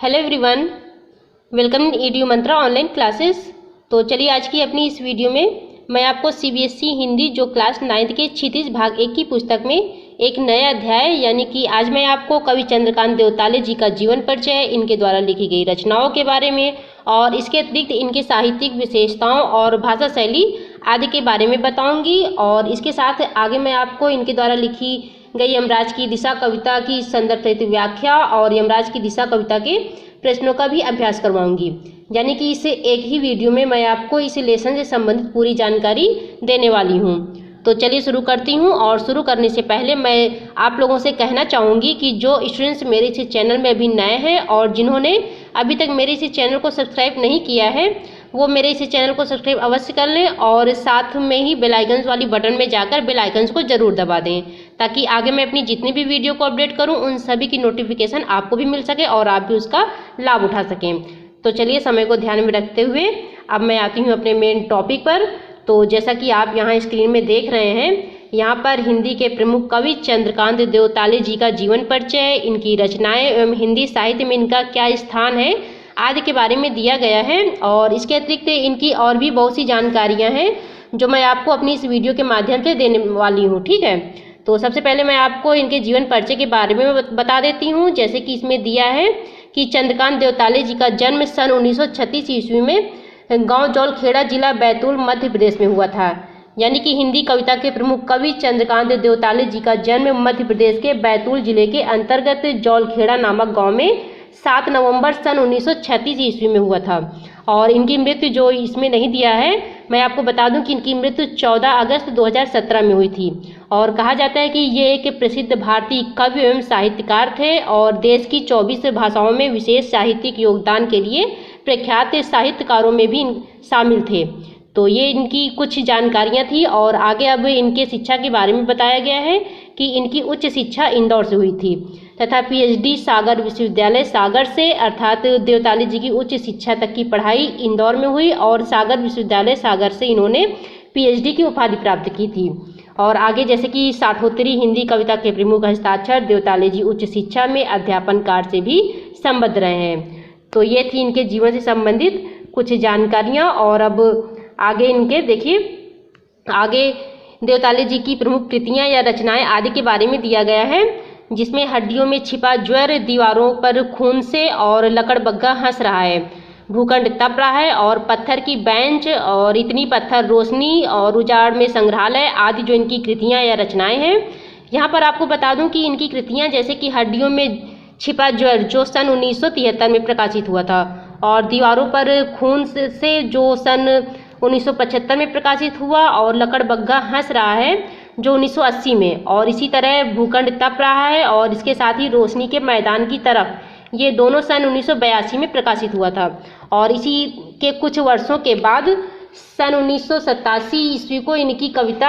Hello everyone, welcome EDU मंत्रा online classes. तो चलिए आज की अपनी इस वीडियो में मैं आपको सीबीएसई हिंदी जो क्लास 9th के क्षितिज भाग 1 की पुस्तक में एक नया अध्याय यानी कि आज मैं आपको कवि चंद्रकांत देवताले जी का जीवन परिचय, इनके द्वारा लिखी गई रचनाओं के बारे में और इसके अतिरिक्त इनके साहित्यिक विशेषताओं और भाषा शैली आदि के बारे में बताऊंगी। और इसके साथ आगे मैं आपको इनके द्वारा लिखी गई यमराज की दिशा कविता की संदर्भ सहित व्याख्या और यमराज की दिशा कविता के प्रश्नों का भी अभ्यास करवाऊंगी। यानी कि इसे एक ही वीडियो में मैं आपको इस लेसन से संबंधित पूरी जानकारी देने वाली हूँ। तो चलिए शुरू करती हूँ। और शुरू करने से पहले मैं आप लोगों से कहना चाहूँगी कि जो स्टूडेंट्स मेरे इस चैनल में अभी नए हैं और जिन्होंने अभी तक मेरे इस चैनल को सब्सक्राइब नहीं किया है वो मेरे इस चैनल को सब्सक्राइब अवश्य कर लें और साथ में ही बेल आइकन्स वाली बटन में जाकर बेल आइकन्स को ज़रूर दबा दें ताकि आगे मैं अपनी जितनी भी वीडियो को अपडेट करूं उन सभी की नोटिफिकेशन आपको भी मिल सके और आप भी उसका लाभ उठा सकें। तो चलिए समय को ध्यान में रखते हुए अब मैं आती हूं अपने मेन टॉपिक पर। तो जैसा कि आप यहाँ स्क्रीन में देख रहे हैं, यहाँ पर हिंदी के प्रमुख कवि चंद्रकांत देवताले जी का जीवन परिचय, इनकी रचनाएं एवं हिंदी साहित्य में इनका क्या स्थान है आदि के बारे में दिया गया है। और इसके अतिरिक्त इनकी और भी बहुत सी जानकारियाँ हैं जो मैं आपको अपनी इस वीडियो के माध्यम से देने वाली हूँ। ठीक है, तो सबसे पहले मैं आपको इनके जीवन परिचय के बारे में बता देती हूँ। जैसे कि इसमें दिया है कि चंद्रकांत देवताले जी का जन्म सन 1936 ईस्वी में गांव जौलखेड़ा जिला बैतूल मध्य प्रदेश में हुआ था। यानी कि हिंदी कविता के प्रमुख कवि चंद्रकांत देवताले जी का जन्म मध्य प्रदेश के बैतूल जिले के अंतर्गत जौलखेड़ा नामक गांव में 7 नवंबर सन 1936 ईस्वी में हुआ था। और इनकी मृत्यु जो इसमें नहीं दिया है, मैं आपको बता दूं कि इनकी मृत्यु 14 अगस्त 2017 में हुई थी। और कहा जाता है कि ये एक प्रसिद्ध भारतीय कवि एवं साहित्यकार थे और देश की 24 भाषाओं में विशेष साहित्यिक योगदान के लिए प्रख्यात साहित्यकारों में भी शामिल थे। तो ये इनकी कुछ जानकारियाँ थी। और आगे अब इनके शिक्षा के बारे में बताया गया है कि इनकी उच्च शिक्षा इंदौर से हुई थी तथा पीएचडी सागर विश्वविद्यालय सागर से, अर्थात देवताले जी की उच्च शिक्षा तक की पढ़ाई इंदौर में हुई और सागर विश्वविद्यालय सागर से इन्होंने पीएचडी की उपाधि प्राप्त की थी। और आगे जैसे कि साठोत्तरी हिंदी कविता के प्रमुख हस्ताक्षर देवताले जी उच्च शिक्षा में अध्यापन कार्य से भी संबद्ध रहे हैं। तो ये थी इनके जीवन से संबंधित कुछ जानकारियाँ। और अब आगे इनके देखिए, आगे देवताले जी की प्रमुख कृतियाँ या रचनाएं आदि के बारे में दिया गया है, जिसमें हड्डियों में छिपा ज्वर, दीवारों पर खून से और लकड़बग्गा हंस रहा है, भूखंड तप रहा है और पत्थर की बेंच और इतनी पत्थर रोशनी और उजाड़ में संग्रहालय आदि जो इनकी कृतियाँ या रचनाएं हैं। यहाँ पर आपको बता दूं कि इनकी कृतियाँ जैसे कि हड्डियों में छिपा ज्वर जो सन 1973 में प्रकाशित हुआ था और दीवारों पर खून से जो सन 1975 में प्रकाशित हुआ और लकड़बग्गा हंस रहा है जो 1980 में, और इसी तरह भूखंड तप रहा है और इसके साथ ही रोशनी के मैदान की तरफ, ये दोनों सन 1982 में प्रकाशित हुआ था। और इसी के कुछ वर्षों के बाद सन 1987 ईस्वी को इनकी कविता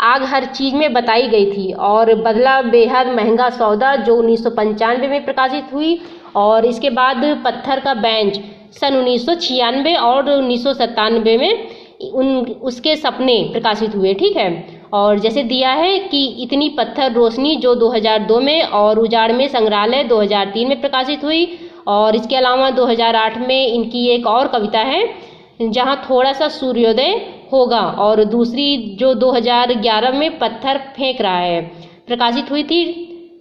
आग हर चीज़ में बताई गई थी और बदला बेहद महंगा सौदा जो 1995 में प्रकाशित हुई। और इसके बाद पत्थर का बेंच सन 1996 और 1997 में उसके सपने प्रकाशित हुए। ठीक है, और जैसे दिया है कि इतनी पत्थर रोशनी जो 2002 में और उजाड़ में संग्रहालय 2003 में प्रकाशित हुई। और इसके अलावा 2008 में इनकी एक और कविता है जहां थोड़ा सा सूर्योदय होगा और दूसरी जो 2011 में पत्थर फेंक रहा है प्रकाशित हुई थी।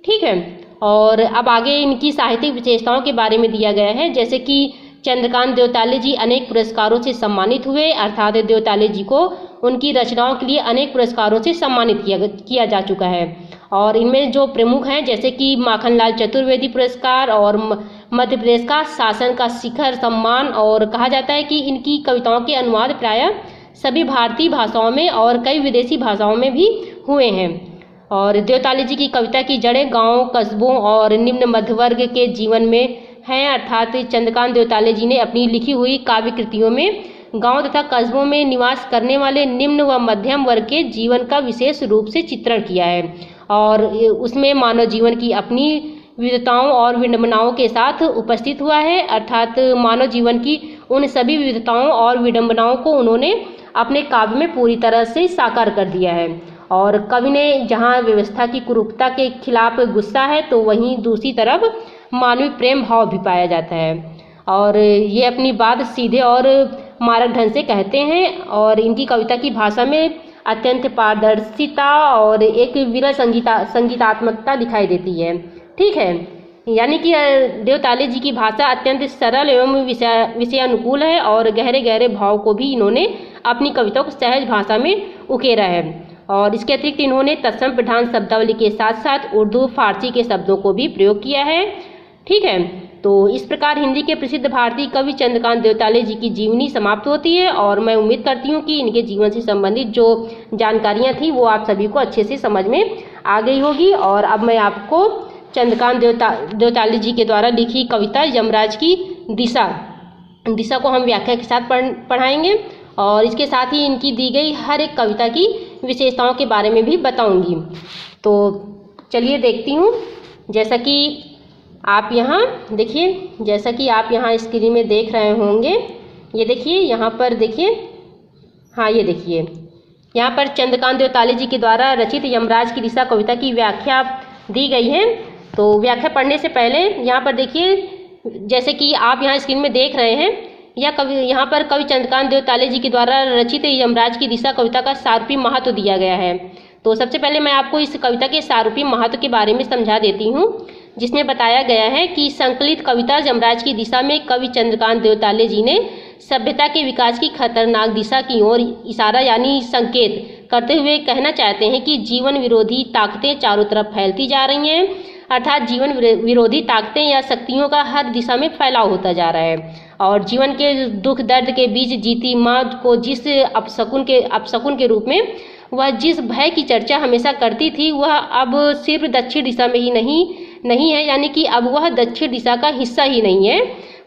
ठीक है, और अब आगे इनकी साहित्यिक विशेषताओं के बारे में दिया गया है। जैसे कि चंद्रकांत देवताले जी अनेक पुरस्कारों से सम्मानित हुए, अर्थात देवताले जी को उनकी रचनाओं के लिए अनेक पुरस्कारों से सम्मानित किया जा चुका है। और इनमें जो प्रमुख हैं जैसे कि माखनलाल चतुर्वेदी पुरस्कार और मध्य प्रदेश का शासन का शिखर सम्मान। और कहा जाता है कि इनकी कविताओं के अनुवाद प्रायः सभी भारतीय भाषाओं में और कई विदेशी भाषाओं में भी हुए हैं। और देवताले जी की कविता की जड़ें गाँव, कस्बों और निम्न मध्य वर्ग के जीवन में हैं, अर्थात चंद्रकांत देवताले जी ने अपनी लिखी हुई काव्य कृतियों में गांव तथा कस्बों में निवास करने वाले निम्न व मध्यम वर्ग के जीवन का विशेष रूप से चित्रण किया है। और उसमें मानव जीवन की अपनी विविधताओं और विडंबनाओं के साथ उपस्थित हुआ है, अर्थात मानव जीवन की उन सभी विविधताओं और विडंबनाओं को उन्होंने अपने काव्य में पूरी तरह से साकार कर दिया है। और कवि ने जहाँ व्यवस्था की कुरूपता के खिलाफ गुस्सा है तो वहीं दूसरी तरफ मानवीय प्रेम भाव भी पाया जाता है। और ये अपनी बात सीधे और मारक ढंग से कहते हैं और इनकी कविता की भाषा में अत्यंत पारदर्शिता और एक विरल संगीतात्मकता दिखाई देती है। ठीक है, यानी कि देवताले जी की भाषा अत्यंत सरल एवं विषयानुकूल है और गहरे गहरे भाव को भी इन्होंने अपनी कविताओं को सहज भाषा में उकेरा है। और इसके अतिरिक्त इन्होंने तत्सम प्रधान शब्दावली के साथ साथ उर्दू फारसी के शब्दों को भी प्रयोग किया है। ठीक है, तो इस प्रकार हिंदी के प्रसिद्ध भारतीय कवि चंद्रकांत देवताले जी की जीवनी समाप्त होती है और मैं उम्मीद करती हूँ कि इनके जीवन से संबंधित जो जानकारियाँ थी वो आप सभी को अच्छे से समझ में आ गई होगी। और अब मैं आपको चंद्रकांत देवताले जी के द्वारा लिखी कविता यमराज की दिशा को हम व्याख्या के साथ पढ़ाएंगे और इसके साथ ही इनकी दी गई हर एक कविता की विशेषताओं के बारे में भी बताऊंगी। तो चलिए देखती हूँ। जैसा कि आप यहाँ देखिए, जैसा कि आप यहाँ स्क्रीन में देख रहे होंगे, ये देखिए यहाँ पर देखिए, हाँ ये देखिए यहाँ पर चंद्रकांत देवताले जी के द्वारा रचित यमराज की दिशा कविता की व्याख्या दी गई है। तो व्याख्या पढ़ने से पहले यहाँ पर देखिए, जैसे कि आप यहाँ स्क्रीन में देख रहे हैं, यहाँ पर कवि चंद्रकांत देवताले जी के द्वारा रचित यमराज की दिशा कविता का सारूपी महत्व दिया गया है। तो सबसे पहले मैं आपको इस कविता के सारूपी महत्व के बारे में समझा देती हूँ, जिसमें बताया गया है कि संकलित कविता यमराज की दिशा में कवि चंद्रकांत देवताले जी ने सभ्यता के विकास की खतरनाक दिशा की ओर इशारा यानी संकेत करते हुए कहना चाहते हैं कि जीवन विरोधी ताकतें चारों तरफ फैलती जा रही हैं, अर्थात जीवन विरोधी ताकतें या शक्तियों का हर दिशा में फैलाव होता जा रहा है और जीवन के दुख दर्द के बीच जीती माँ को जिस अपशकुन के रूप में वह जिस भय की चर्चा हमेशा करती थी वह अब सिर्फ दक्षिण दिशा में ही नहीं है, यानी कि अब वह दक्षिण दिशा का हिस्सा ही नहीं है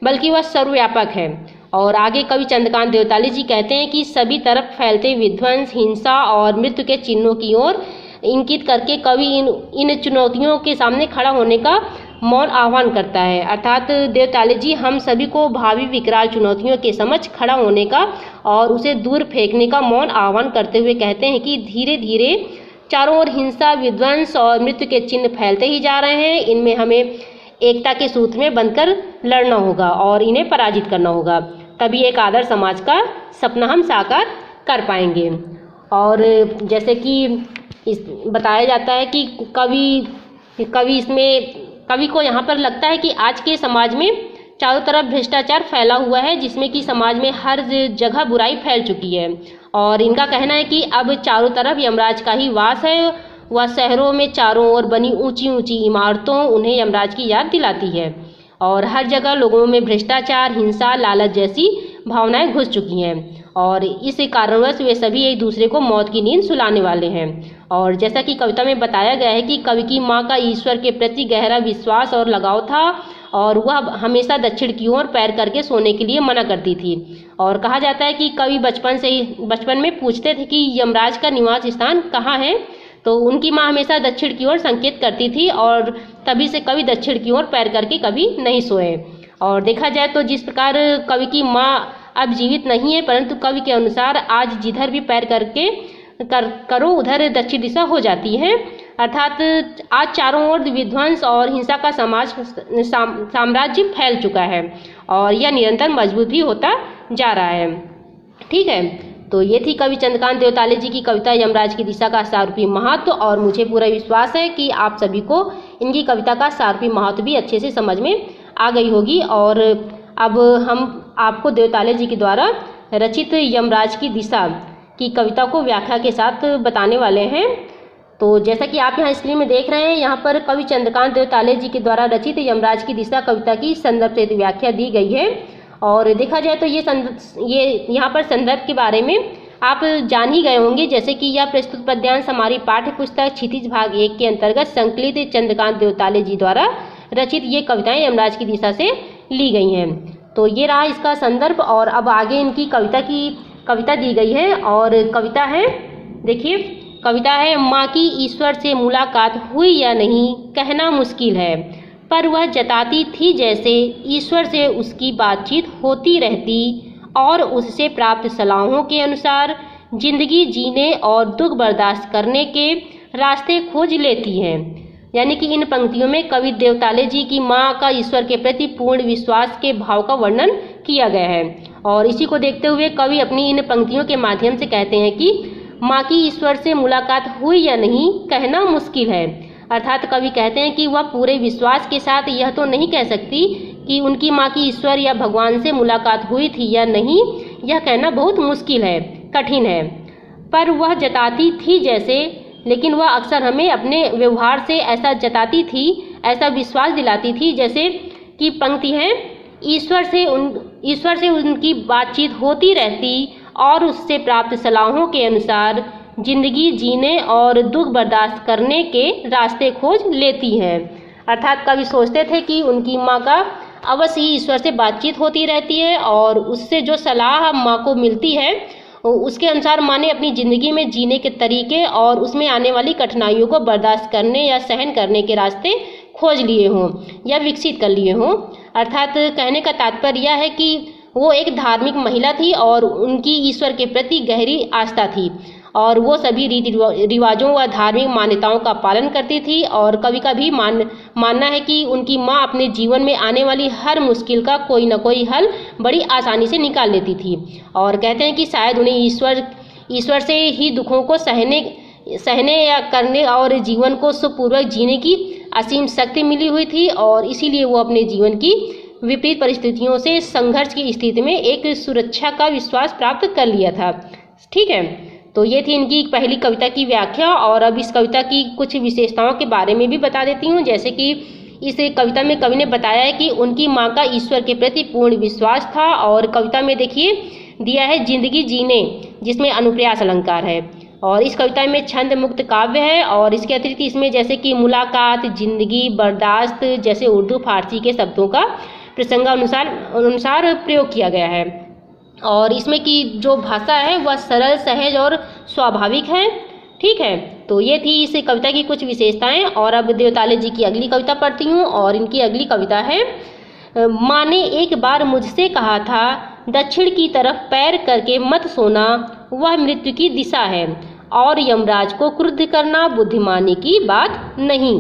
बल्कि वह सर्वव्यापक है। और आगे कवि चंद्रकांत देवताले जी कहते हैं कि सभी तरफ फैलते विध्वंस, हिंसा और मृत्यु के चिन्हों की ओर इंगित करके कवि इन चुनौतियों के सामने खड़ा होने का मौन आह्वान करता है। अर्थात देवताले जी हम सभी को भावी विकराल चुनौतियों के समक्ष खड़ा होने का और उसे दूर फेंकने का मौन आह्वान करते हुए कहते हैं कि धीरे धीरे चारों ओर हिंसा, विध्वंस और मृत्यु के चिन्ह फैलते ही जा रहे हैं। इनमें हमें एकता के सूत्र में बंधकर लड़ना होगा और इन्हें पराजित करना होगा, तभी एक आदर्श समाज का सपना हम साकार कर पाएंगे। और जैसे कि बताया जाता है कि कवि को यहाँ पर लगता है कि आज के समाज में चारों तरफ भ्रष्टाचार फैला हुआ है, जिसमें कि समाज में हर जगह बुराई फैल चुकी है और इनका कहना है कि अब चारों तरफ यमराज का ही वास है। वह शहरों में चारों ओर बनी ऊंची ऊंची इमारतों उन्हें यमराज की याद दिलाती है और हर जगह लोगों में भ्रष्टाचार, हिंसा, लालच जैसी भावनाएं घुस चुकी हैं और इस कारणवश वे सभी एक दूसरे को मौत की नींद सुलाने वाले हैं। और जैसा कि कविता में बताया गया है कि कवि की माँ का ईश्वर के प्रति गहरा विश्वास और लगाव था और वह हमेशा दक्षिण की ओर पैर करके सोने के लिए मना करती थी। और कहा जाता है कि कवि बचपन में पूछते थे कि यमराज का निवास स्थान कहाँ है, तो उनकी माँ हमेशा दक्षिण की ओर संकेत करती थी और तभी से कवि दक्षिण की ओर पैर करके कभी नहीं सोए। और देखा जाए तो जिस प्रकार कवि की माँ अब जीवित नहीं है, परंतु कवि के अनुसार आज जिधर भी पैर करके करो उधर दक्षिण दिशा हो जाती है। अर्थात आज चारों ओर विध्वंस और हिंसा का साम्राज्य फैल चुका है और यह निरंतर मजबूत भी होता जा रहा है। ठीक है, तो ये थी कवि चंद्रकांत देवताले जी की कविता यमराज की दिशा का सारूपी महत्व और मुझे पूरा विश्वास है कि आप सभी को इनकी कविता का सारूपी महत्व भी अच्छे से समझ में आ गई होगी। और अब हम आपको देवताले जी के द्वारा रचित यमराज की दिशा की कविता को व्याख्या के साथ बताने वाले हैं। तो जैसा कि आप यहाँ स्क्रीन में देख रहे हैं, यहाँ पर कवि चंद्रकांत देवताले जी के द्वारा रचित यमराज की दिशा कविता की संदर्भ से व्याख्या दी गई है। और देखा जाए तो ये यहाँ पर संदर्भ के बारे में आप जान ही गए होंगे, जैसे कि यह प्रस्तुत पद्यांश हमारी पाठ्य पुस्तक क्षितिज भाग 1 के अंतर्गत संकलित चंद्रकांत देवताले जी द्वारा रचित ये कविताएं यमराज की दिशा से ली गई हैं। तो ये रहा इसका संदर्भ और अब आगे इनकी कविता दी गई है और कविता है, देखिए कविता है, माँ की ईश्वर से मुलाकात हुई या नहीं कहना मुश्किल है, पर वह जताती थी जैसे ईश्वर से उसकी बातचीत होती रहती और उससे प्राप्त सलाहों के अनुसार जिंदगी जीने और दुख बर्दाश्त करने के रास्ते खोज लेती हैं। यानी कि इन पंक्तियों में कवि देवताले जी की माँ का ईश्वर के प्रति पूर्ण विश्वास के भाव का वर्णन किया गया है। और इसी को देखते हुए कवि अपनी इन पंक्तियों के माध्यम से कहते हैं कि माँ की ईश्वर से मुलाकात हुई या नहीं कहना मुश्किल है। अर्थात कवि कहते हैं कि वह पूरे विश्वास के साथ यह तो नहीं कह सकती कि उनकी माँ की ईश्वर या भगवान से मुलाकात हुई थी या नहीं, यह कहना बहुत मुश्किल है, कठिन है। पर वह जताती थी जैसे, लेकिन वह अक्सर हमें अपने व्यवहार से ऐसा जताती थी, ऐसा विश्वास दिलाती थी, जैसे कि पंक्ति है, ईश्वर से उनकी बातचीत होती रहती और उससे प्राप्त सलाहों के अनुसार जिंदगी जीने और दुख बर्दाश्त करने के रास्ते खोज लेती हैं। अर्थात कवि सोचते थे कि उनकी माँ का अवश्य ही ईश्वर से बातचीत होती रहती है और उससे जो सलाह माँ को मिलती है उसके अनुसार माँ ने अपनी ज़िंदगी में जीने के तरीके और उसमें आने वाली कठिनाइयों को बर्दाश्त करने या सहन करने के रास्ते खोज लिए हों या विकसित कर लिए हों। अर्थात कहने का तात्पर्य यह है कि वो एक धार्मिक महिला थी और उनकी ईश्वर के प्रति गहरी आस्था थी और वो सभी रीति रिवाजों व धार्मिक मान्यताओं का पालन करती थी। और कवि का भी मानना है कि उनकी माँ अपने जीवन में आने वाली हर मुश्किल का कोई न कोई हल बड़ी आसानी से निकाल लेती थी। और कहते हैं कि शायद उन्हें ईश्वर से ही दुखों को सहने या करने और जीवन को सुखपूर्वक जीने की असीम शक्ति मिली हुई थी और इसीलिए वो अपने जीवन की विपरीत परिस्थितियों से संघर्ष की स्थिति में एक सुरक्षा का विश्वास प्राप्त कर लिया था। ठीक है, तो ये थी इनकी पहली कविता की व्याख्या। और अब इस कविता की कुछ विशेषताओं के बारे में भी बता देती हूँ। जैसे कि इस कविता में कवि ने बताया है कि उनकी माँ का ईश्वर के प्रति पूर्ण विश्वास था। और कविता में देखिए दिया है जिंदगी जीने, जिसमें अनुप्रास अलंकार है। और इस कविता में छंद मुक्त काव्य है। और इसके अतिरिक्त इसमें जैसे कि मुलाकात, जिंदगी, बर्दाश्त जैसे उर्दू फारसी के शब्दों का प्रसंगानुसार प्रयोग किया गया है। और इसमें की जो भाषा है वह सरल, सहज और स्वाभाविक है। ठीक है, तो ये थी इस कविता की कुछ विशेषताएं। और अब देवताले जी की अगली कविता पढ़ती हूँ। और इनकी अगली कविता है, माँ ने एक बार मुझसे कहा था दक्षिण की तरफ पैर करके मत सोना, वह मृत्यु की दिशा है और यमराज को क्रुद्ध करना बुद्धिमानी की बात नहीं।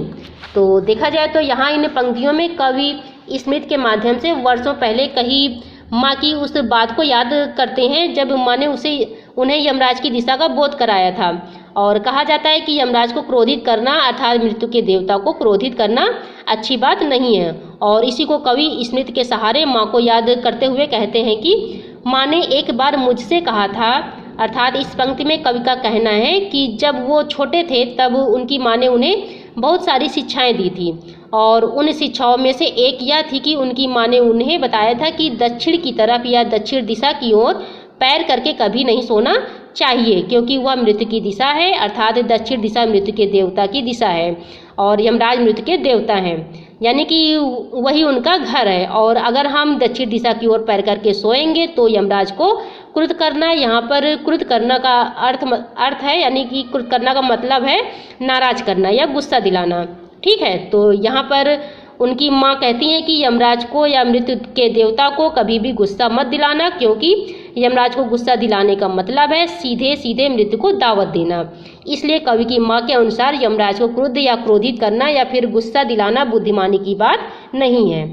तो देखा जाए तो यहाँ इन पंक्तियों में कवि स्मृति के माध्यम से वर्षों पहले कही माँ की उस बात को याद करते हैं जब माँ ने उन्हें यमराज की दिशा का बोध कराया था। और कहा जाता है कि यमराज को क्रोधित करना अर्थात मृत्यु के देवता को क्रोधित करना अच्छी बात नहीं है। और इसी को कवि स्मृति के सहारे माँ को याद करते हुए कहते हैं कि माँ ने एक बार मुझसे कहा था। अर्थात इस पंक्ति में कवि का कहना है कि जब वो छोटे थे तब उनकी माँ ने उन्हें बहुत सारी शिक्षाएं दी थी और उन शिक्षाओं में से एक यह थी कि उनकी माँ ने उन्हें बताया था कि दक्षिण की तरफ या दक्षिण दिशा की ओर पैर करके कभी नहीं सोना चाहिए, क्योंकि वह मृत्यु की दिशा है। अर्थात दक्षिण दिशा मृत्यु के देवता की दिशा है और यमराज मृत्यु के देवता हैं, यानी कि वही उनका घर है। और अगर हम दक्षिण दिशा की ओर पैर करके सोएंगे तो यमराज को क्रुद्ध करना, यहाँ पर क्रुद्ध करना का अर्थ है, यानी कि क्रुद्ध करना का मतलब है नाराज करना या गुस्सा दिलाना। ठीक है, तो यहाँ पर उनकी माँ कहती हैं कि यमराज को या मृत्यु के देवता को कभी भी गुस्सा मत दिलाना, क्योंकि यमराज को गुस्सा दिलाने का मतलब है सीधे सीधे मृत्यु को दावत देना। इसलिए कवि की माँ के अनुसार यमराज को क्रुद्ध या क्रोधित करना या फिर गुस्सा दिलाना बुद्धिमानी की बात नहीं है।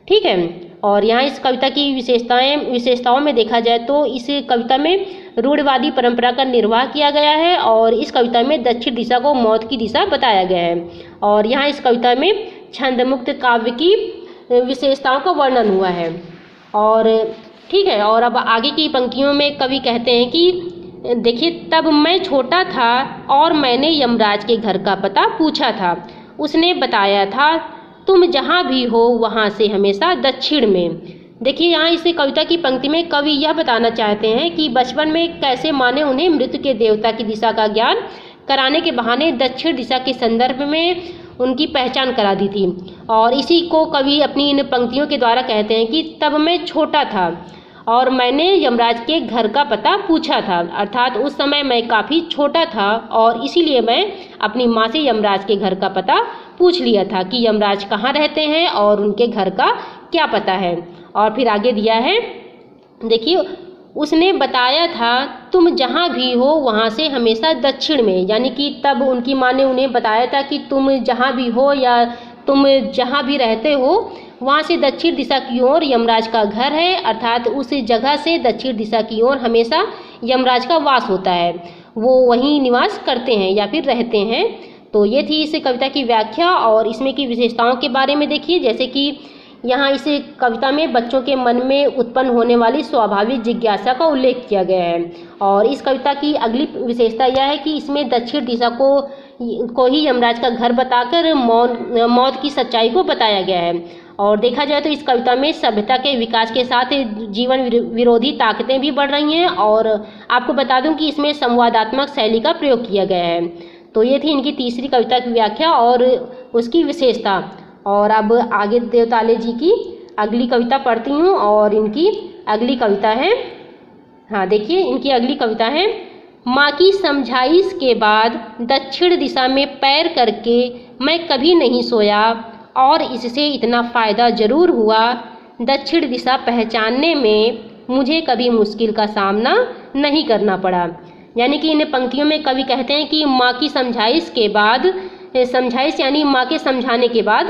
ठीक है, और यहाँ इस कविता की विशेषताओं में देखा जाए तो इस कविता में रूढ़िवादी परंपरा का निर्वाह किया गया है और इस कविता में दक्षिण दिशा को मौत की दिशा बताया गया है। और यहाँ इस कविता में छंदमुक्त काव्य की विशेषताओं का वर्णन हुआ है। और ठीक है, और अब आगे की पंक्तियों में कवि कहते हैं कि देखिए, तब मैं छोटा था और मैंने यमराज के घर का पता पूछा था। उसने बताया था तुम जहाँ भी हो वहाँ से हमेशा दक्षिण में। देखिए, यहाँ इस कविता की पंक्ति में कवि यह बताना चाहते हैं कि बचपन में कैसे माँ ने उन्हें मृत्यु के देवता की दिशा का ज्ञान कराने के बहाने दक्षिण दिशा के संदर्भ में उनकी पहचान करा दी थी। और इसी को कवि अपनी इन पंक्तियों के द्वारा कहते हैं कि तब मैं छोटा था और मैंने यमराज के घर का पता पूछा था। अर्थात उस समय मैं काफ़ी छोटा था और इसीलिए मैं अपनी माँ से यमराज के घर का पता पूछ लिया था कि यमराज कहाँ रहते हैं और उनके घर का क्या पता है। और फिर आगे दिया है, देखिए, उसने बताया था तुम जहाँ भी हो वहाँ से हमेशा दक्षिण में, यानी कि तब उनकी माँ ने उन्हें बताया था कि तुम जहाँ भी हो या तुम जहाँ भी रहते हो वहाँ से दक्षिण दिशा की ओर यमराज का घर है, अर्थात उस जगह से दक्षिण दिशा की ओर हमेशा यमराज का वास होता है, वो वहीं निवास करते हैं या फिर रहते हैं। तो ये थी इस कविता की व्याख्या। और इसमें की विशेषताओं के बारे में देखिए, जैसे कि यहाँ इस कविता में बच्चों के मन में उत्पन्न होने वाली स्वाभाविक जिज्ञासा का उल्लेख किया गया है। और इस कविता की अगली विशेषता यह है कि इसमें दक्षिण दिशा को ही यमराज का घर बताकर मौत की सच्चाई को बताया गया है। और देखा जाए तो इस कविता में सभ्यता के विकास के साथ जीवन विरोधी ताकतें भी बढ़ रही हैं। और आपको बता दूं कि इसमें संवादात्मक शैली का प्रयोग किया गया है। तो ये थी इनकी तीसरी कविता की व्याख्या और उसकी विशेषता। और अब आगे देवताले जी की अगली कविता पढ़ती हूँ। और इनकी अगली कविता है, हाँ देखिए इनकी अगली कविता है, माँ की समझाइश के बाद दक्षिण दिशा में पैर करके मैं कभी नहीं सोया, और इससे इतना फ़ायदा ज़रूर हुआ, दक्षिण दिशा पहचानने में मुझे कभी मुश्किल का सामना नहीं करना पड़ा। यानी कि इन पंक्तियों में कवि कहते हैं कि माँ की समझाइश के बाद, समझाइश यानी माँ के समझाने के बाद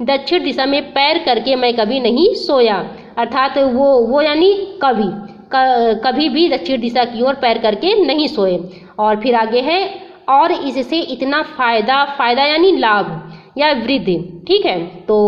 दक्षिण दिशा में पैर करके मैं कभी नहीं सोया, अर्थात वो यानी कभी भी दक्षिण दिशा की ओर पैर करके नहीं सोए। और फिर आगे है, और इससे इतना फ़ायदा यानी लाभ या वृद्धि, ठीक है। तो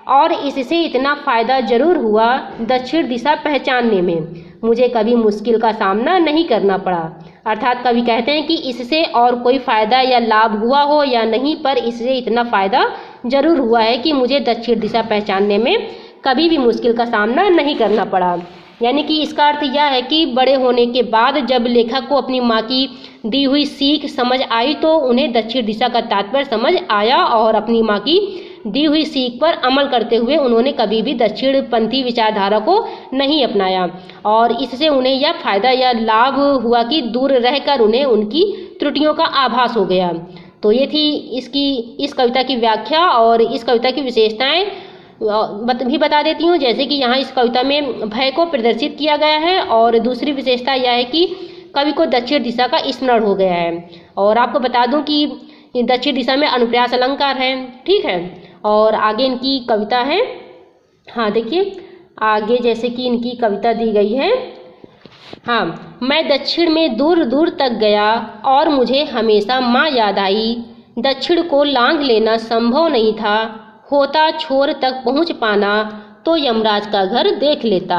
और इससे इतना फ़ायदा ज़रूर हुआ, दक्षिण दिशा पहचानने में मुझे कभी मुश्किल का सामना नहीं करना पड़ा। अर्थात कवि कहते हैं कि इससे और कोई फ़ायदा या लाभ हुआ हो या नहीं, पर इससे इतना फ़ायदा ज़रूर हुआ है कि मुझे दक्षिण दिशा पहचानने में कभी भी मुश्किल का सामना नहीं करना पड़ा। यानी कि इसका अर्थ यह है कि बड़े होने के बाद जब लेखक को अपनी माँ की दी हुई सीख समझ आई तो उन्हें दक्षिण दिशा का तात्पर्य समझ आया, और अपनी माँ की दी हुई सीख पर अमल करते हुए उन्होंने कभी भी दक्षिणपंथी विचारधारा को नहीं अपनाया। और इससे उन्हें यह फ़ायदा या लाभ हुआ कि दूर रहकर उन्हें उनकी त्रुटियों का आभास हो गया। तो ये थी इस कविता की व्याख्या और इस कविता की विशेषताएं भी बता देती हूँ। जैसे कि यहाँ इस कविता में भय को प्रदर्शित किया गया है, और दूसरी विशेषता यह है कि कवि को दक्षिण दिशा का स्मरण हो गया है। और आपको बता दूं कि दक्षिण दिशा में अनुप्रास अलंकार है, ठीक है। और आगे इनकी कविता है, हाँ देखिए आगे जैसे कि इनकी कविता दी गई है, हाँ, मैं दक्षिण में दूर दूर तक गया और मुझे हमेशा माँ याद आई, दक्षिण को लांघ लेना संभव नहीं था, होता छोर तक पहुँच पाना तो यमराज का घर देख लेता।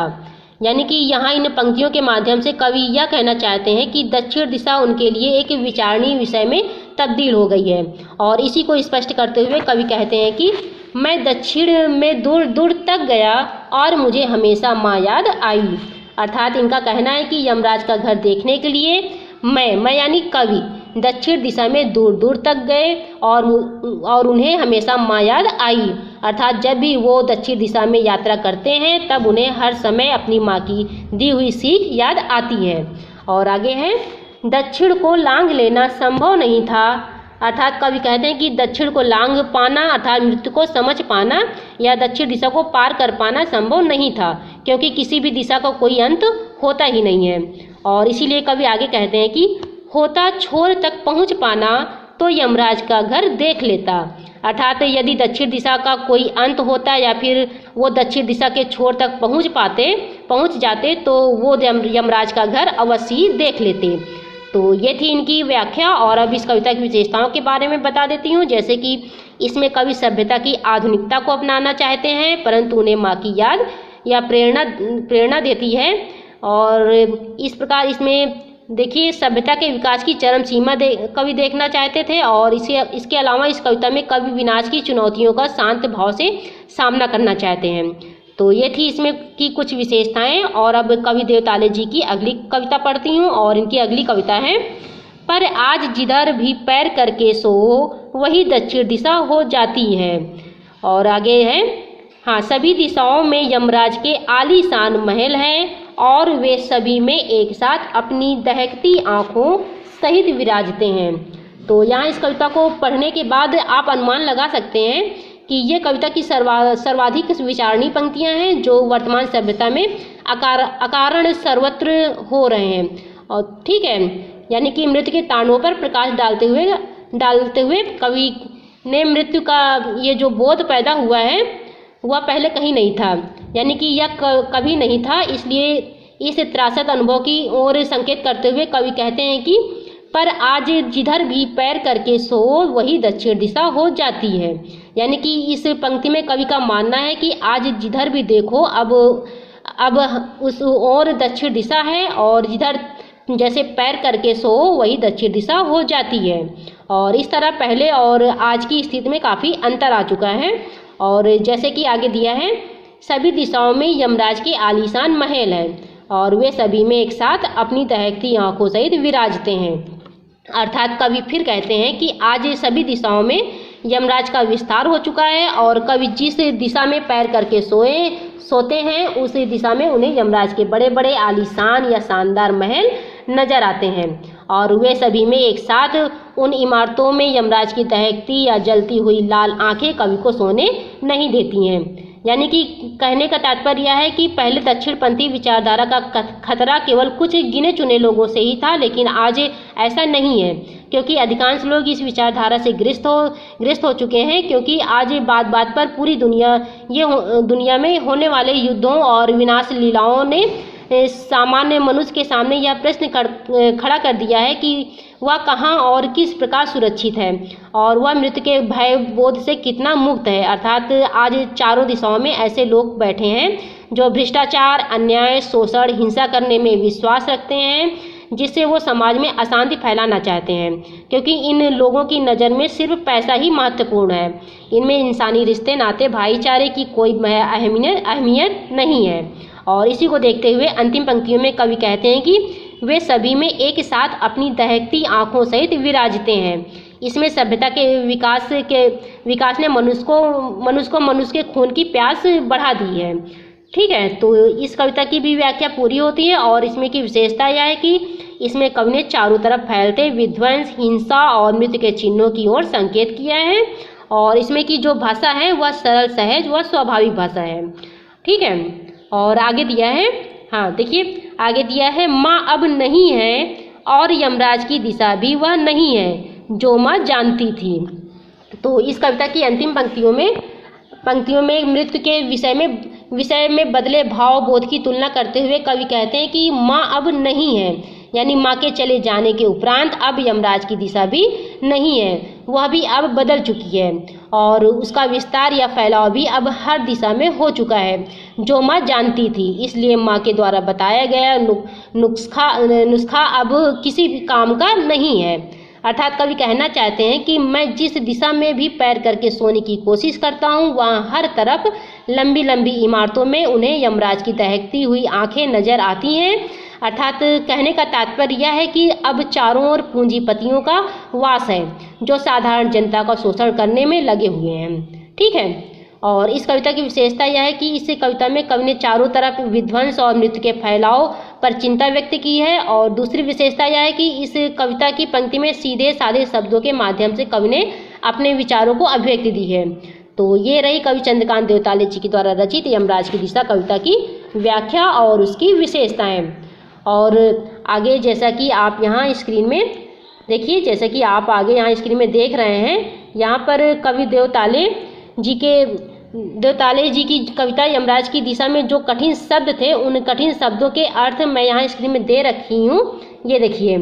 यानी कि यहाँ इन पंक्तियों के माध्यम से कवि यह कहना चाहते हैं कि दक्षिण दिशा उनके लिए एक विचारणीय विषय में तब्दील हो गई है। और इसी को स्पष्ट करते हुए कवि कहते हैं कि मैं दक्षिण में दूर दूर तक गया और मुझे हमेशा माँ याद आई। अर्थात इनका कहना है कि यमराज का घर देखने के लिए मैं यानी कवि दक्षिण दिशा में दूर दूर तक गए और उन्हें हमेशा माँ याद आई। अर्थात जब भी वो दक्षिण दिशा में यात्रा करते हैं तब उन्हें हर समय अपनी माँ की दी हुई सीख याद आती है। और आगे है, दक्षिण को लांघ लेना संभव नहीं था। अर्थात कवि कहते हैं कि दक्षिण को लांघ पाना अर्थात मृत्यु को समझ पाना या दक्षिण दिशा को पार कर पाना संभव नहीं था, क्योंकि किसी भी दिशा का कोई अंत होता ही नहीं है। और इसीलिए कवि आगे कहते हैं कि होता छोर तक पहुंच पाना तो यमराज का घर देख लेता। अर्थात यदि दक्षिण दिशा का कोई अंत होता या फिर वो दक्षिण दिशा के छोर तक पहुंच जाते तो वो यमराज का घर अवश्य ही देख लेते। तो ये थी इनकी व्याख्या। और अब इस कविता की विशेषताओं के बारे में बता देती हूँ। जैसे कि इसमें कवि सभ्यता की आधुनिकता को अपनाना चाहते हैं, परंतु उन्हें माँ की याद या प्रेरणा देती है। और इस प्रकार इसमें देखिए सभ्यता के विकास की चरम सीमा कवि देखना चाहते थे। और इसके अलावा इस कविता में कवि विनाश की चुनौतियों का शांत भाव से सामना करना चाहते हैं। तो ये थी इसमें की कुछ विशेषताएं। और अब कवि देवताले जी की अगली कविता पढ़ती हूँ। और इनकी अगली कविता है, पर आज जिधर भी पैर करके सो वही दक्षिण दिशा हो जाती है। और आगे है, हाँ, सभी दिशाओं में यमराज के आलीशान महल हैं और वे सभी में एक साथ अपनी दहकती आँखों सहित विराजते हैं। तो यहाँ इस कविता को पढ़ने के बाद आप अनुमान लगा सकते हैं कि ये कविता की सर्वाधिक विचारणीय पंक्तियाँ हैं जो वर्तमान सभ्यता में अकारण सर्वत्र हो रहे हैं। और ठीक है, यानी कि मृत्यु के तांडवों पर प्रकाश डालते हुए कवि ने मृत्यु का ये जो बोध पैदा हुआ है वह पहले कहीं नहीं था, यानी कि यह कभी नहीं था। इसलिए इस त्रासद अनुभव की ओर संकेत करते हुए कवि कहते हैं कि पर आज जिधर भी पैर करके सो वही दक्षिण दिशा हो जाती है। यानी कि इस पंक्ति में कवि का मानना है कि आज जिधर भी देखो अब उस ओर दक्षिण दिशा है, और जिधर जैसे पैर करके सो वही दक्षिण दिशा हो जाती है। और इस तरह पहले और आज की स्थिति में काफ़ी अंतर आ चुका है। और जैसे कि आगे दिया है, सभी दिशाओं में यमराज के आलीशान महल हैं और वे सभी में एक साथ अपनी दहकती आंखों सहित विराजते हैं। अर्थात कवि फिर कहते हैं कि आज सभी दिशाओं में यमराज का विस्तार हो चुका है और कवि जिस दिशा में पैर करके सोते हैं उस दिशा में उन्हें यमराज के बड़े बड़े आलीशान या शानदार महल नजर आते हैं, और वे सभी में एक साथ उन इमारतों में यमराज की दहकती या जलती हुई लाल आंखें कवि को सोने नहीं देती हैं। यानी कि कहने का तात्पर्य यह है कि पहले दक्षिणपंथी विचारधारा का खतरा केवल कुछ गिने चुने लोगों से ही था, लेकिन आज ऐसा नहीं है, क्योंकि अधिकांश लोग इस विचारधारा से ग्रस्त हो चुके हैं। क्योंकि आज बात बात पर पूरी दुनिया में होने वाले युद्धों और विनाश लीलाओं ने सामान्य मनुष्य के सामने यह प्रश्न खड़ा कर दिया है कि वह कहाँ और किस प्रकार सुरक्षित है और वह मृत्यु के भय बोध से कितना मुक्त है। अर्थात आज चारों दिशाओं में ऐसे लोग बैठे हैं जो भ्रष्टाचार, अन्याय, शोषण, हिंसा करने में विश्वास रखते हैं, जिससे वो समाज में अशांति फैलाना चाहते हैं। क्योंकि इन लोगों की नज़र में सिर्फ पैसा ही महत्वपूर्ण है, इनमें इंसानी रिश्ते, नाते, भाईचारे की कोई अहमियत नहीं है। और इसी को देखते हुए अंतिम पंक्तियों में कवि कहते हैं कि वे सभी में एक साथ अपनी दहकती आंखों सहित विराजते हैं। इसमें सभ्यता के विकास ने मनुष्य को मनुष्य के खून की प्यास बढ़ा दी है। ठीक है, तो इस कविता की भी व्याख्या पूरी होती है और इसमें की विशेषता यह है कि इसमें कवि ने चारों तरफ फैलते विध्वंस, हिंसा और मृत्यु के चिन्हों की ओर संकेत किया है। और इसमें की जो भाषा है वह सरल, सहज व स्वाभाविक भाषा है। ठीक है, और आगे दिया है, हाँ देखिए आगे दिया है, माँ अब नहीं है और यमराज की दिशा भी वह नहीं है जो माँ जानती थी। तो इस कविता की अंतिम पंक्तियों में मृत्यु के विषय में बदले भाव बोध की तुलना करते हुए कवि कहते हैं कि माँ अब नहीं है, यानी माँ के चले जाने के उपरांत अब यमराज की दिशा भी नहीं है, वह भी अब बदल चुकी है और उसका विस्तार या फैलाव भी अब हर दिशा में हो चुका है जो माँ जानती थी। इसलिए माँ के द्वारा बताया गया नुस्खा अब किसी भी काम का नहीं है। अर्थात कवि कहना चाहते हैं कि मैं जिस दिशा में भी पैर करके सोने की कोशिश करता हूँ वहाँ हर तरफ लंबी लंबी इमारतों में उन्हें यमराज की दहकती हुई आंखें नजर आती हैं। अर्थात कहने का तात्पर्य यह है कि अब चारों ओर पूंजीपतियों का वास है जो साधारण जनता का शोषण करने में लगे हुए हैं। ठीक है, और इस कविता की विशेषता यह है कि इस कविता में कवि ने चारों तरफ विध्वंस और मृत्यु के फैलाव पर चिंता व्यक्त की है। और दूसरी विशेषता यह है कि इस कविता की पंक्ति में सीधे साधे शब्दों के माध्यम से कवि ने अपने विचारों को अभिव्यक्ति दी है। तो ये रही कवि चंद्रकांत देवताले जी के द्वारा रचित यमराज की दिशा कविता की व्याख्या और उसकी विशेषताएं। और आगे जैसा कि आप यहाँ स्क्रीन में देखिए, जैसा कि आप आगे यहाँ स्क्रीन में देख रहे हैं, यहाँ पर कवि देवताले जी की कविता यमराज की दिशा में जो कठिन शब्द थे उन कठिन शब्दों के अर्थ मैं यहाँ स्क्रीन में दे रखी हूँ। ये देखिए,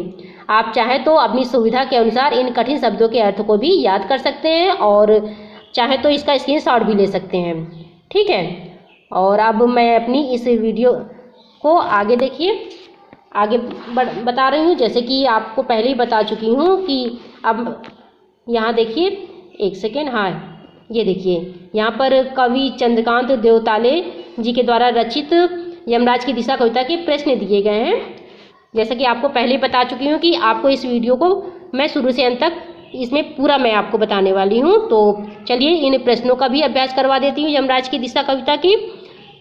आप चाहें तो अपनी सुविधा के अनुसार इन कठिन शब्दों के अर्थ को भी याद कर सकते हैं और चाहे तो इसका स्क्रीनशॉट भी ले सकते हैं। ठीक है, और अब मैं अपनी इस वीडियो को आगे देखिए आगे बता रही हूँ, जैसे कि आपको पहले ही बता चुकी हूँ कि अब यहाँ देखिए एक सेकेंड, हाँ ये देखिए यहाँ पर कवि चंद्रकांत देवताले जी के द्वारा रचित यमराज की दिशा कविता के प्रश्न दिए गए हैं। जैसा कि आपको पहले ही बता चुकी हूँ कि आपको इस वीडियो को मैं शुरू से अंत तक इसमें पूरा मैं आपको बताने वाली हूँ। तो चलिए इन प्रश्नों का भी अभ्यास करवा देती हूँ यमराज की दिशा कविता की,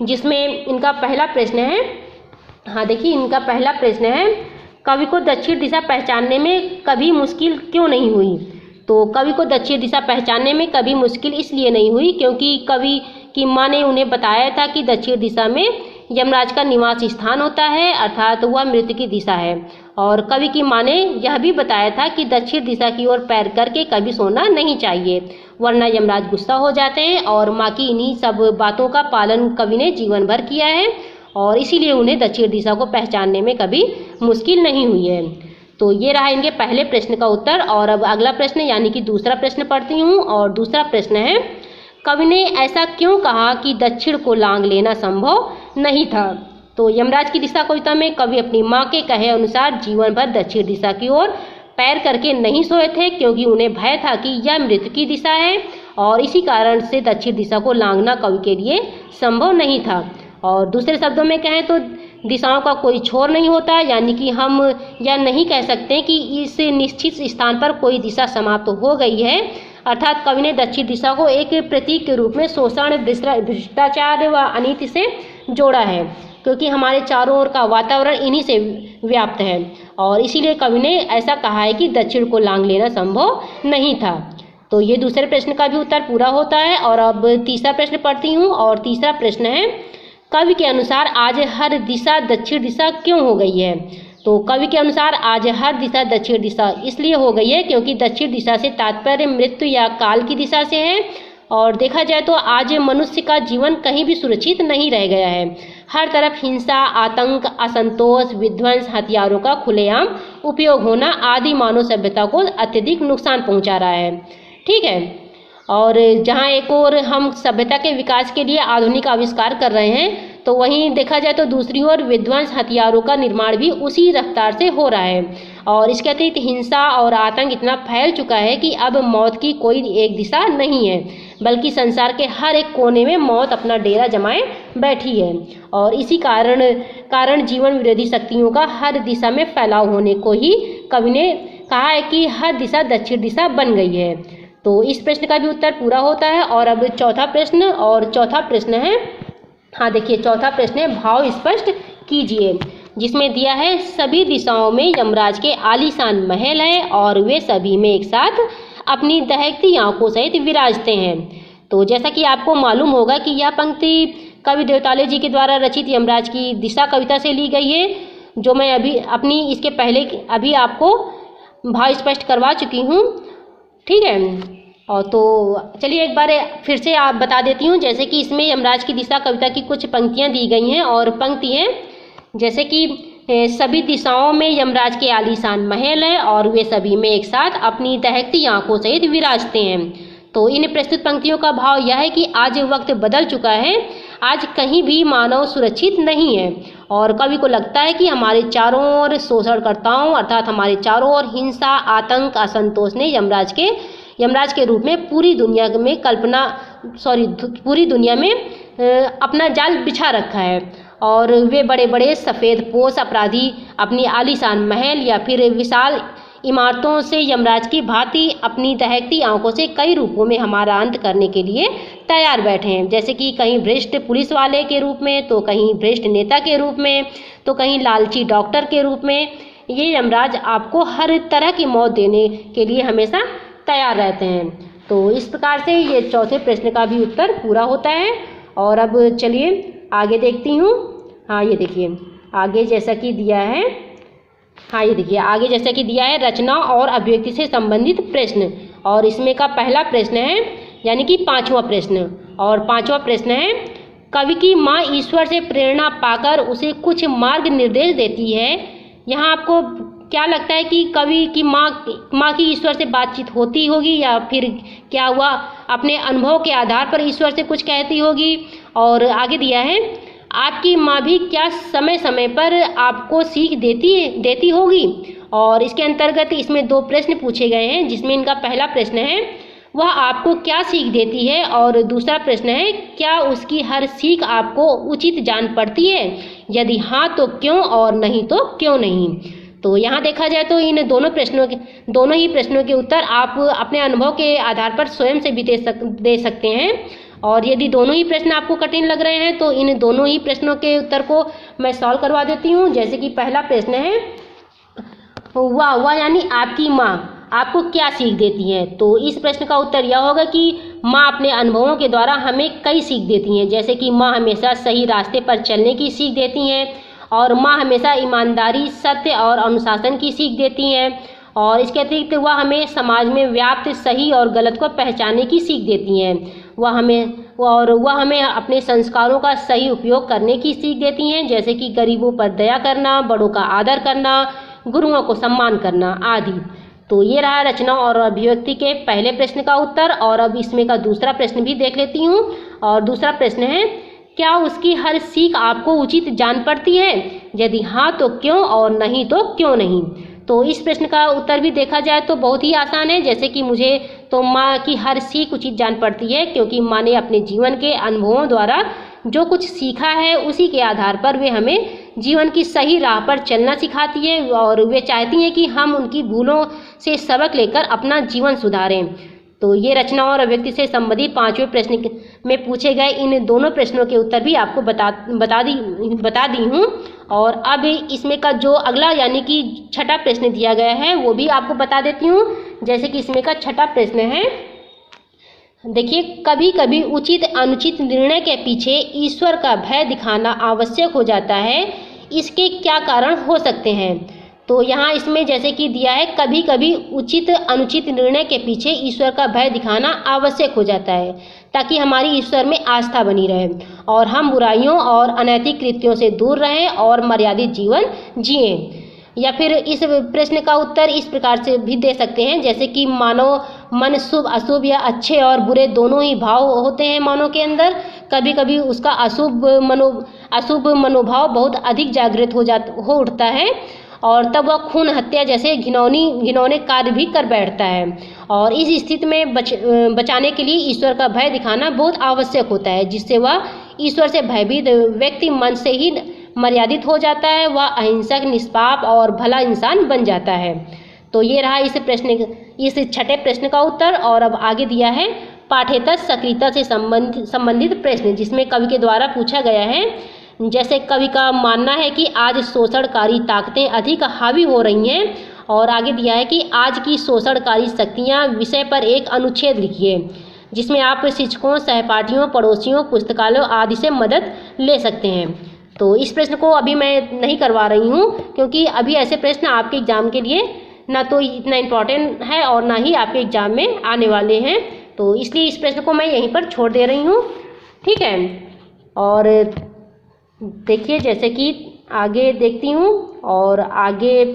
जिसमें इनका पहला प्रश्न है, हाँ देखिए इनका पहला प्रश्न है, कवि को दक्षिण दिशा पहचानने में कभी मुश्किल क्यों नहीं हुई। तो कवि को दक्षिण दिशा पहचानने में कभी मुश्किल इसलिए नहीं हुई क्योंकि कवि की माँ ने उन्हें बताया था कि दक्षिण दिशा में यमराज का निवास स्थान होता है, अर्थात वह मृत्यु की दिशा है और कवि की माँ ने यह भी बताया था कि दक्षिण दिशा की ओर पैर करके कभी सोना नहीं चाहिए, वरना यमराज गुस्सा हो जाते हैं। और माँ की इन्हीं सब बातों का पालन कवि ने जीवन भर किया है और इसीलिए उन्हें दक्षिण दिशा को पहचानने में कभी मुश्किल नहीं हुई है। तो ये रहा इनके पहले प्रश्न का उत्तर। और अब अगला प्रश्न यानी कि दूसरा प्रश्न पढ़ती हूँ। और दूसरा प्रश्न है, कवि ने ऐसा क्यों कहा कि दक्षिण को लांघ लेना संभव नहीं था। तो यमराज की दिशा कविता में कवि अपनी माँ के कहे अनुसार जीवन भर दक्षिण दिशा की ओर पैर करके नहीं सोए थे, क्योंकि उन्हें भय था कि यह मृत्यु की दिशा है और इसी कारण से दक्षिण दिशा को लांघना कवि के लिए संभव नहीं था। और दूसरे शब्दों में कहें तो दिशाओं का कोई छोर नहीं होता, यानी कि हम यह नहीं कह सकते कि इस निश्चित स्थान पर कोई दिशा समाप्त हो गई है। अर्थात कवि ने दक्षिण दिशा को एक प्रतीक के रूप में शोषण, भ्रष्टाचार व अनीति से जोड़ा है, क्योंकि हमारे चारों ओर का वातावरण इन्हीं से व्याप्त है और इसीलिए कवि ने ऐसा कहा है कि दक्षिण को लांघ लेना संभव नहीं था। तो ये दूसरे प्रश्न का भी उत्तर पूरा होता है। और अब तीसरा प्रश्न पढ़ती हूँ। और तीसरा प्रश्न है, कवि के अनुसार आज हर दिशा दक्षिण दिशा क्यों हो गई है। तो कवि के अनुसार आज हर दिशा दक्षिण दिशा इसलिए हो गई है क्योंकि दक्षिण दिशा से तात्पर्य मृत्यु या काल की दिशा से है। और देखा जाए तो आज मनुष्य का जीवन कहीं भी सुरक्षित नहीं रह गया है। हर तरफ हिंसा, आतंक, असंतोष, विध्वंस, हथियारों का खुलेआम उपयोग होना आदि मानव सभ्यता को अत्यधिक नुकसान पहुंचा रहा है। ठीक है। और जहाँ एक ओर हम सभ्यता के विकास के लिए आधुनिक आविष्कार कर रहे हैं, तो वहीं देखा जाए तो दूसरी ओर विध्वंस, हथियारों का निर्माण भी उसी रफ्तार से हो रहा है। और इसके अतिरिक्त हिंसा और आतंक इतना फैल चुका है कि अब मौत की कोई एक दिशा नहीं है, बल्कि संसार के हर एक कोने में मौत अपना डेरा जमाए बैठी है। और इसी कारण जीवन विरोधी शक्तियों का हर दिशा में फैलाव होने को ही कवि ने कहा है कि हर दिशा दक्षिण दिशा बन गई है। तो इस प्रश्न का भी उत्तर पूरा होता है। और अब चौथा प्रश्न। और चौथा प्रश्न है, हाँ देखिए, चौथा प्रश्न है, भाव स्पष्ट कीजिए, जिसमें दिया है सभी दिशाओं में यमराज के आलीशान महल है और वे सभी में एक साथ अपनी दहकती आंखों सहित विराजते हैं। तो जैसा कि आपको मालूम होगा कि यह पंक्ति कवि देवताले जी के द्वारा रचित यमराज की दिशा कविता से ली गई है, जो मैं अभी इसके पहले अभी आपको भाव स्पष्ट करवा चुकी हूँ। ठीक है। और तो चलिए एक बार फिर से आप बता देती हूँ, जैसे कि इसमें यमराज की दिशा कविता की कुछ पंक्तियाँ दी गई हैं। और पंक्ति है जैसे कि सभी दिशाओं में यमराज के आलीशान महल है और वे सभी में एक साथ अपनी दहकती आंखों सहित विराजते हैं। तो इन प्रस्तुत पंक्तियों का भाव यह है कि आज वक्त बदल चुका है, आज कहीं भी मानव सुरक्षित नहीं है और कवि को लगता है कि हमारे चारों ओर शोषणकर्ताओं अर्थात हमारे चारों ओर हिंसा, आतंक, असंतोष ने यमराज के रूप में पूरी दुनिया में अपना जाल बिछा रखा है। और वे बड़े बड़े सफ़ेद पोश अपराधी अपनी आलीशान महल या फिर विशाल इमारतों से यमराज की भांति अपनी दहकती आंखों से कई रूपों में हमारा अंत करने के लिए तैयार बैठे हैं। जैसे कि कहीं भ्रष्ट पुलिस वाले के रूप में, तो कहीं भ्रष्ट नेता के रूप में, तो कहीं लालची डॉक्टर के रूप में। ये यमराज आपको हर तरह की मौत देने के लिए हमेशा तैयार रहते हैं। तो इस प्रकार से ये चौथे प्रश्न का भी उत्तर पूरा होता है। और अब चलिए आगे देखती हूँ। हाँ ये देखिए आगे जैसा कि दिया है, रचना और अभिव्यक्ति से संबंधित प्रश्न। और इसमें का पहला प्रश्न है यानी कि पांचवा प्रश्न। और पांचवा प्रश्न है, कवि की माँ ईश्वर से प्रेरणा पाकर उसे कुछ मार्ग निर्देश देती है। यहाँ आपको क्या लगता है कि कवि की माँ की ईश्वर से बातचीत होती होगी या फिर क्या हुआ अपने अनुभव के आधार पर ईश्वर से कुछ कहती होगी। और आगे दिया है, आपकी माँ भी क्या समय समय पर आपको सीख देती होगी। और इसके अंतर्गत इसमें दो प्रश्न पूछे गए हैं, जिसमें इनका पहला प्रश्न है वह आपको क्या सीख देती है और दूसरा प्रश्न है क्या उसकी हर सीख आपको उचित जान पड़ती है, यदि हाँ तो क्यों और नहीं तो क्यों नहीं। तो यहाँ देखा जाए तो इन दोनों ही प्रश्नों के उत्तर आप अपने अनुभव के आधार पर स्वयं से भी दे सकते हैं। और यदि दोनों ही प्रश्न आपको कठिन लग रहे हैं तो इन दोनों ही प्रश्नों के उत्तर को मैं सॉल्व करवा देती हूँ। जैसे कि पहला प्रश्न है, वाह यानी आपकी माँ आपको क्या सीख देती हैं। तो इस प्रश्न का उत्तर यह होगा कि माँ अपने अनुभवों के द्वारा हमें कई सीख देती हैं। जैसे कि माँ हमेशा सही रास्ते पर चलने की सीख देती हैं और माँ हमेशा ईमानदारी, सत्य और अनुशासन की सीख देती हैं। और इसके अतिरिक्त वह हमें समाज में व्याप्त सही और गलत को पहचानने की सीख देती हैं। वह हमें अपने संस्कारों का सही उपयोग करने की सीख देती हैं, जैसे कि गरीबों पर दया करना, बड़ों का आदर करना, गुरुओं को सम्मान करना आदि। तो ये रहा रचना और अभिव्यक्ति के पहले प्रश्न का उत्तर। और अब इसमें का दूसरा प्रश्न भी देख लेती हूँ। और दूसरा प्रश्न है, क्या उसकी हर सीख आपको उचित जान पड़ती है? यदि हाँ तो क्यों, और नहीं तो क्यों नहीं? तो इस प्रश्न का उत्तर भी देखा जाए तो बहुत ही आसान है। जैसे कि मुझे तो माँ की हर सीख उचित जान पड़ती है, क्योंकि माँ ने अपने जीवन के अनुभवों द्वारा जो कुछ सीखा है उसी के आधार पर वे हमें जीवन की सही राह पर चलना सिखाती है। और वे चाहती हैं कि हम उनकी भूलों से सबक लेकर अपना जीवन सुधारें। तो ये रचना और अभिव्यक्ति से संबंधित 5वें प्रश्न में पूछे गए इन दोनों प्रश्नों के उत्तर भी आपको बता दी हूँ। और अब इसमें का जो अगला यानी कि छठा प्रश्न दिया गया है वो भी आपको बता देती हूँ। जैसे कि इसमें का छठा प्रश्न है, देखिए, कभी कभी उचित अनुचित निर्णय के पीछे ईश्वर का भय दिखाना आवश्यक हो जाता है, इसके क्या कारण हो सकते हैं? तो यहाँ इसमें जैसे कि दिया है, कभी कभी उचित अनुचित निर्णय के पीछे ईश्वर का भय दिखाना आवश्यक हो जाता है, ताकि हमारी ईश्वर में आस्था बनी रहे और हम बुराइयों और अनैतिक कृत्यों से दूर रहें और मर्यादित जीवन जिएं। या फिर इस प्रश्न का उत्तर इस प्रकार से भी दे सकते हैं, जैसे कि मानव मन शुभ अशुभ या अच्छे और बुरे दोनों ही भाव होते हैं मानव के अंदर। कभी कभी उसका अशुभ मनोभाव बहुत अधिक जागृत हो उठता है, और तब वह खून हत्या जैसे घिनौने कार्य भी कर बैठता है। और इस स्थिति में बचाने के लिए ईश्वर का भय दिखाना बहुत आवश्यक होता है, जिससे वह ईश्वर से भयभीत व्यक्ति मन से ही मर्यादित हो जाता है, वह अहिंसक, निष्पाप और भला इंसान बन जाता है। तो ये रहा इस छठे प्रश्न का उत्तर। और अब आगे दिया है पाठ्येतर सक्रियता से संबंधित प्रश्न, जिसमें कवि के द्वारा पूछा गया है। जैसे कवि का मानना है कि आज शोषणकारी ताकतें अधिक हावी हो रही हैं, और आगे दिया है कि आज की शोषणकारी शक्तियाँ विषय पर एक अनुच्छेद लिखिए, जिसमें आप शिक्षकों, सहपाठियों, पड़ोसियों, पुस्तकालयों आदि से मदद ले सकते हैं। तो इस प्रश्न को अभी मैं नहीं करवा रही हूँ, क्योंकि अभी ऐसे प्रश्न आपके एग्जाम के लिए ना तो इतना इम्पोर्टेंट है और ना ही आपके एग्जाम में आने वाले हैं। तो इसलिए इस प्रश्न को मैं यहीं पर छोड़ दे रही हूँ, ठीक है। और देखिए, जैसे कि आगे देखती हूँ, और आगे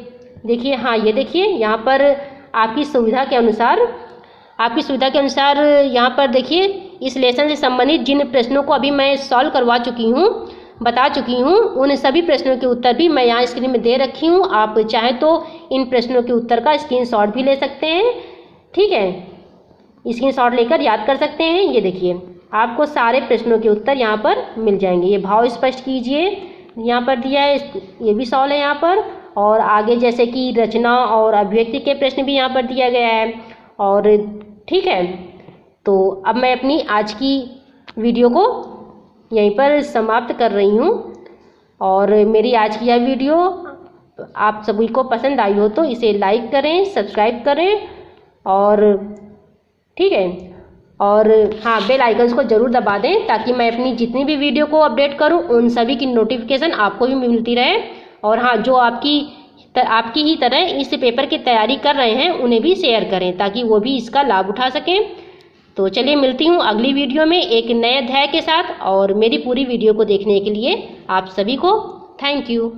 देखिए, हाँ ये देखिए, यहाँ पर आपकी सुविधा के अनुसार यहाँ पर देखिए, इस लेसन से संबंधित जिन प्रश्नों को अभी मैं सॉल्व बता चुकी हूँ, उन सभी प्रश्नों के उत्तर भी मैं यहाँ स्क्रीन में दे रखी हूँ। आप चाहें तो इन प्रश्नों के उत्तर का स्क्रीनशॉट भी ले सकते हैं, ठीक है। स्क्रीनशॉट लेकर याद कर सकते हैं। ये देखिए, आपको सारे प्रश्नों के उत्तर यहाँ पर मिल जाएंगे। ये भाव स्पष्ट कीजिए, यहाँ पर दिया है, ये भी सॉल्व है यहाँ पर। और आगे जैसे कि रचना और अभिव्यक्ति के प्रश्न भी यहाँ पर दिया गया है, और ठीक है। तो अब मैं अपनी आज की वीडियो को यहीं पर समाप्त कर रही हूँ। और मेरी आज की यह वीडियो आप सभी को पसंद आई हो तो इसे लाइक करें, सब्सक्राइब करें, और ठीक है। और हाँ, बेल आइकन्स को ज़रूर दबा दें, ताकि मैं अपनी जितनी भी वीडियो को अपडेट करूं उन सभी की नोटिफिकेशन आपको भी मिलती रहे। और हाँ, जो आपकी ही तरह इस पेपर की तैयारी कर रहे हैं उन्हें भी शेयर करें, ताकि वो भी इसका लाभ उठा सकें। तो चलिए, मिलती हूँ अगली वीडियो में एक नए अध्याय के साथ। और मेरी पूरी वीडियो को देखने के लिए आप सभी को थैंक यू।